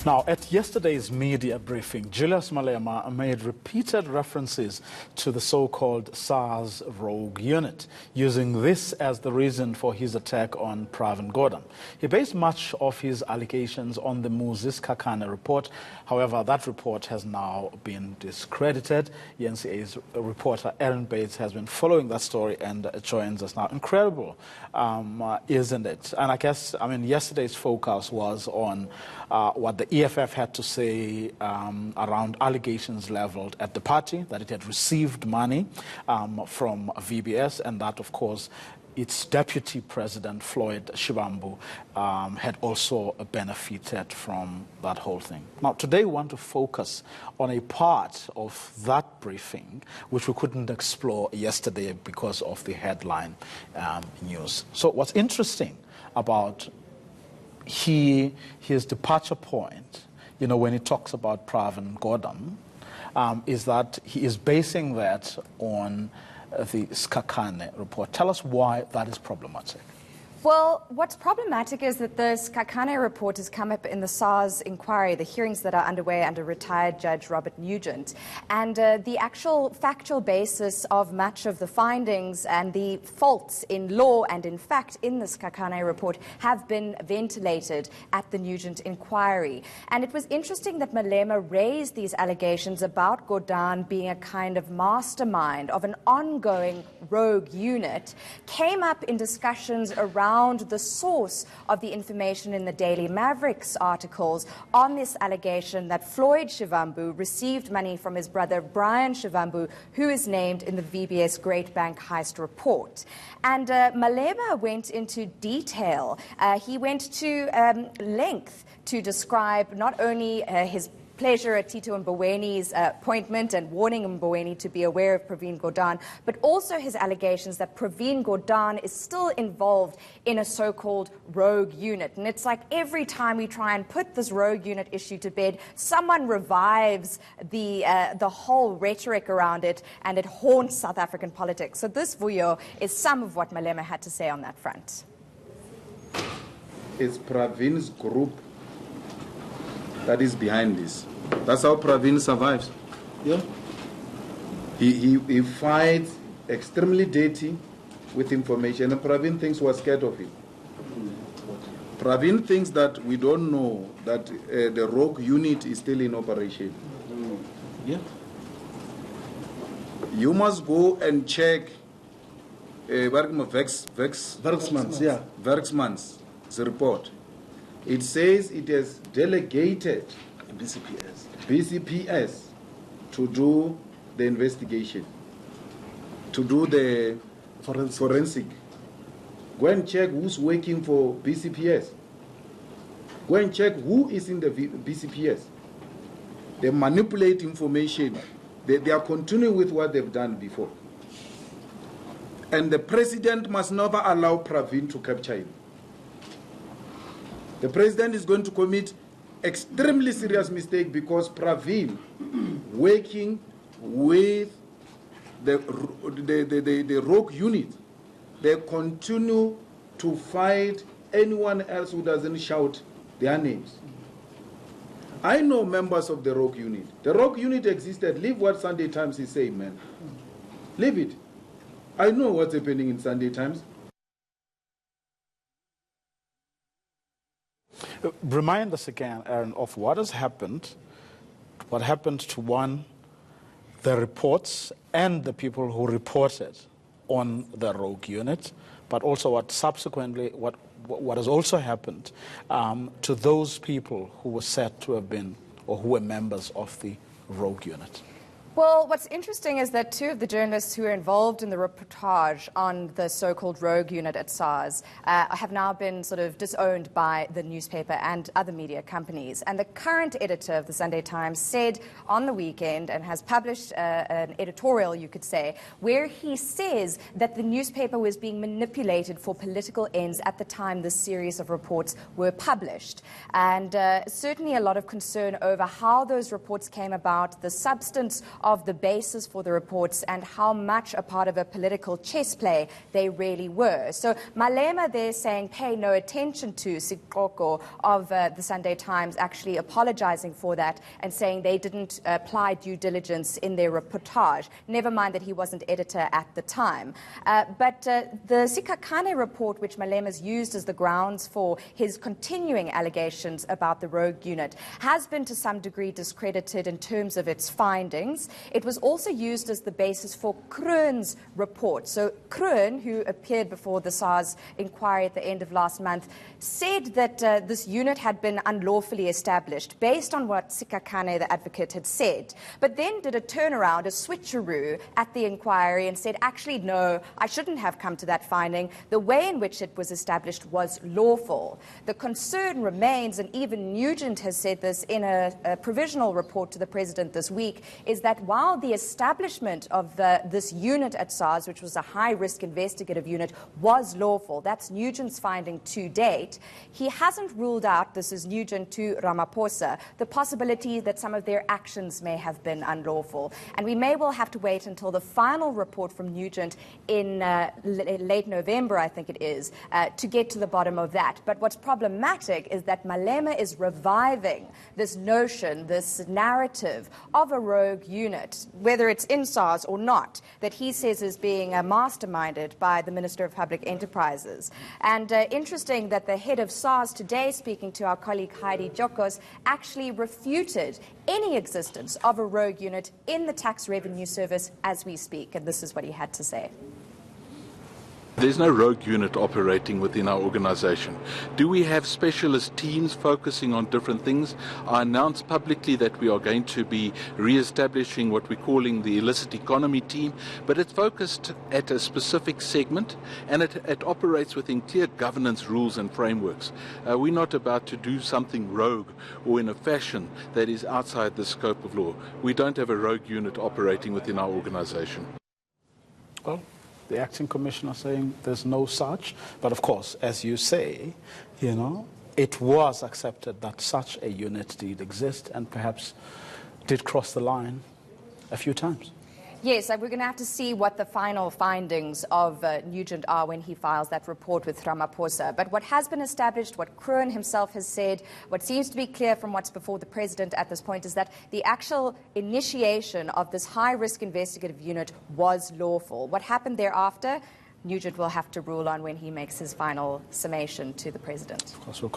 Now, at yesterday's media briefing, Julius Malema made repeated references to the so-called SARS Rogue Unit, using this as the reason for his attack on Pravin Gordhan. He based much of his allegations on the Moses Kakane report. However, that report has now been discredited. eNCA's reporter Erin Bates has been following that story and joins us now. Incredible, isn't it? And I guess, yesterday's focus was on what the EFF had to say around allegations leveled at the party, that it had received money from VBS, and that, of course, its deputy president, Floyd Shivambu, had also benefited from that whole thing. Now, today we want to focus on a part of that briefing which we couldn't explore yesterday because of the headline news. So what's interesting about his departure point, when he talks about Pravin Gordhan, is that he is basing that on the Kakane report. Tell us why that is problematic. Well, what's problematic is that the Kakane report has come up in the SARS inquiry, the hearings that are underway under retired Judge Robert Nugent. And the actual factual basis of much of the findings and the faults in law and in fact in this Kakane report have been ventilated at the Nugent inquiry. And it was interesting that Malema raised these allegations about Gordhan being a kind of mastermind of an ongoing rogue unit, came up in discussions around the source of the information in the Daily Mavericks articles on this allegation that Floyd Shivambu received money from his brother Brian Shivambu, who is named in the VBS Great Bank heist report. And Malema went into detail. He went to length to describe not only his pleasure at Tito Mbowene's appointment and warning Mboweni to be aware of Pravin Gordhan, but also his allegations that Pravin Gordhan is still involved in a so-called rogue unit. And it's like every time we try and put this rogue unit issue to bed, someone revives the whole rhetoric around it, and it haunts South African politics. So this, Vuyo, is some of what Malema had to say on that front. It's Pravin's group that is behind this. That's how Pravin survives. Yeah. He fights extremely dirty with information, and Pravin thinks we're scared of him. Pravin thinks that we don't know that the rogue unit is still in operation. Yeah. You must go and check Werksman's report. It says it has delegated BCPS to do the investigation, to do the forensic. Go and check who's working for BCPS. Go and check who is in the BCPS. They manipulate information. They are continuing with what they've done before. And the president must never allow Pravin to capture him. The president is going to commit extremely serious mistake because Pravin, working with the rogue unit, they continue to fight anyone else who doesn't shout their names. I know members of the rogue unit. The rogue unit existed. Leave what Sunday Times is saying, man. Leave it. I know what's happening in Sunday Times. Remind us again, Erin, of what has happened, what happened to the reports and the people who reported on the rogue unit, but also what has also happened to those people who were said to have been or who were members of the rogue unit. Well, what's interesting is that two of the journalists who were involved in the reportage on the so-called rogue unit at SARS have now been sort of disowned by the newspaper and other media companies. And the current editor of the Sunday Times said on the weekend, and has published an editorial, you could say, where he says that the newspaper was being manipulated for political ends at the time this series of reports were published. And certainly a lot of concern over how those reports came about, the substance of the basis for the reports and how much a part of a political chess play they really were. So Malema there saying pay no attention to Sigqoko of the Sunday Times, actually apologizing for that and saying they didn't apply due diligence in their reportage, never mind that he wasn't editor at the time. But the Sikhakhane report, which Malema's used as the grounds for his continuing allegations about the Rogue Unit, has been to some degree discredited in terms of its findings. It was also used as the basis for Kroon's report. So Kroon, who appeared before the SARS inquiry at the end of last month, said that this unit had been unlawfully established based on what Sikhakhane, the advocate, had said, but then did a turnaround, a switcheroo at the inquiry and said, actually, no, I shouldn't have come to that finding. The way in which it was established was lawful. The concern remains, and even Nugent has said this in a provisional report to the President this week, is that while the establishment of this unit at SARS, which was a high-risk investigative unit, was lawful, that's Nugent's finding to date, he hasn't ruled out, this is Nugent to Ramaphosa, the possibility that some of their actions may have been unlawful. And we may well have to wait until the final report from Nugent in late November, I think it is, to get to the bottom of that. But what's problematic is that Malema is reviving this notion, this narrative of a rogue unit, whether it's in SARS or not, that he says is being masterminded by the Minister of Public Enterprises. And interesting that the head of SARS today, speaking to our colleague Heidi Jokos, actually refuted any existence of a rogue unit in the Tax Revenue Service as we speak. And this is what he had to say. There's no rogue unit operating within our organization. Do we have specialist teams focusing on different things? I announced publicly that we are going to be re-establishing what we're calling the illicit economy team, but it's focused at a specific segment and it operates within clear governance rules and frameworks. We're not about to do something rogue or in a fashion that is outside the scope of law. We don't have a rogue unit operating within our organization. Well, the acting commissioner saying there's no such, but of course, as you say, it was accepted that such a unit did exist and perhaps did cross the line a few times. Yes, we're going to have to see what the final findings of Nugent are when he files that report with Ramaphosa. But what has been established, what Kroon himself has said, what seems to be clear from what's before the President at this point is that the actual initiation of this high-risk investigative unit was lawful. What happened thereafter, Nugent will have to rule on when he makes his final summation to the President. Of course, we'll